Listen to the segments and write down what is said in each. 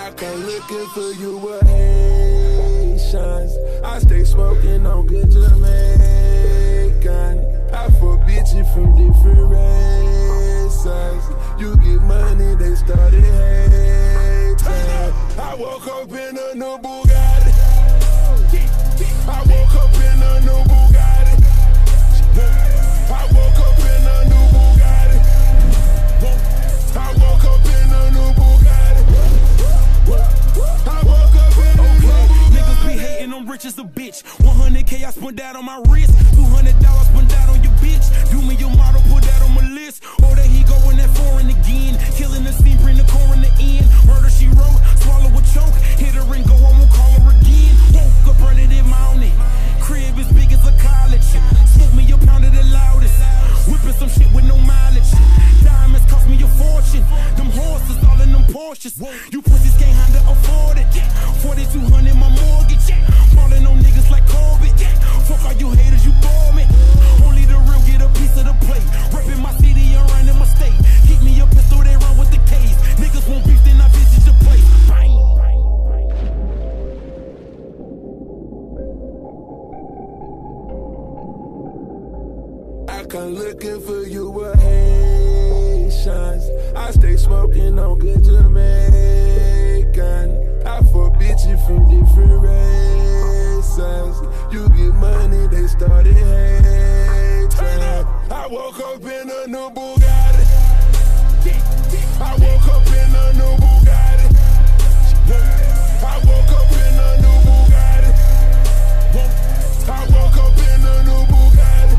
I come looking for you with Haitians. I stay smoking on good Jamaican. I fuck bitches from different races. You get money, they started hating. I woke up in a new Bugatti. I woke up in a new Bugatti. I woke up in a new Bugatti. I woke up in a new Bugatti. I woke up in a new Bugatti. Niggas be hating, I'm rich as a bitch. 100K I spent that on my wrist. $200 spent that on your bitch. Do me your model, put that on my list. Or that he going that foreign again. Killing the scene, bring the coroner in. Murder she wrote, swallow a choke. Hit her and go, I won't call her again. Woke up early this morning. Crib as big as a college. Smoke me a pound of the loudest. Whipping some shit with no mileage. Diamonds cost me a fortune. Them horses all in them Porsches. You pussies can't handle afford it. 4,200 my mortgage. Falling on niggas like Corbett. Fuck all you haters, you bore me. Only the real get a piece of the plate. Reppin' my city and running my state. Keep me a pistol, they run with the case. Niggas won't beef, then I visit your place. Bang. I come looking for you with Haitians. I stay smoking on good Jamaican. I fuck bitches from different races. You get money, they started hating. I woke up in a new Bugatti. I woke up in a new Bugatti. I woke up in a new Bugatti. I woke up in a new Bugatti.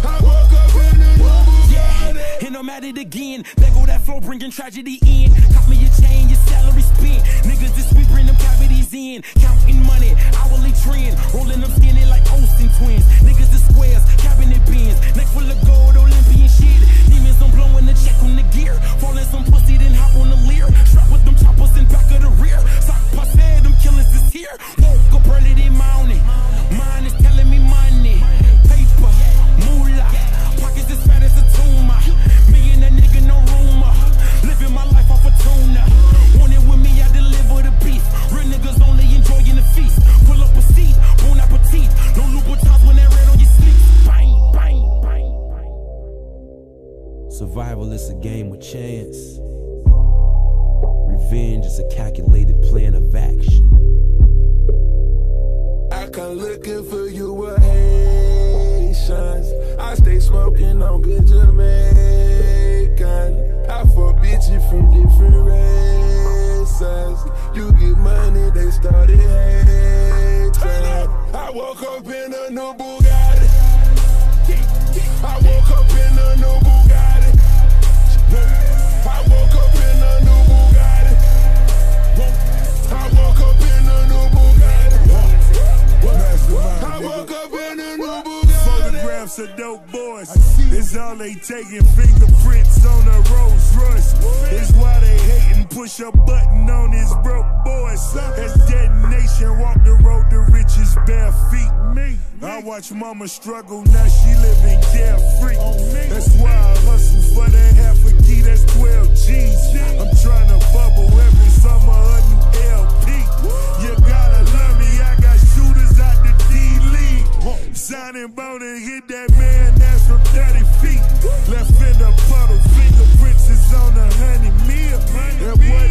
I woke up in a new Bugatti. And I'm at it again. There go that flow, bringing tragedy in. Cop me a chain, your salary spent. Niggas this week bring them cavities in. Counting money, hourly trend. Rolling them skinny like Olsen twins. Niggas the squares, cabinet bins. Neck full of gold, Olympian shit. Demons, I'm blowing the check on the gear. Falling some pussy, then hop on the Lear. Strap with them choppers in back of the rear. Sock passe, them killers is here. Woke up early this morning. Mine is telling me money. Paper, moolah. Pockets as fat as a tumor. Me and that nigga, no rumor. Living my life off a tuna. Want it with me, I deliver the beef. Real niggas only enjoying the feast. Pull up a seat, bon appetit. No Louboutins when that red on your sleeve. Bang, bang, bang, bang. Survival is a game with chance. Revenge is a calculated plan of action. I come looking for you with Haitians. I stay smoking on good Jamaican. I fuck bitches from different races. You get money, they started hating. I woke up in a new Bugatti. I woke up in a new Bugatti. I woke up in a new Bugatti. I woke up in a new Bugatti. I woke up in a new Bugatti. Photographs of dope boys. It's all they taking. Fingerprints on a Rolls Royce. It's why they hating. Push a button on his broke boys. As detonation, walk the road to riches bare feet. I watch mama struggle, now she living carefree. That's why I hustle for that half a key, that's 12 G's. I'm trying to bubble every summer a new LP. You gotta love me, I got shooters out the D-League. Signing bone and hit that man, that's from 30 feet. Left in the puddle, fingerprints is on 100 mil. That boy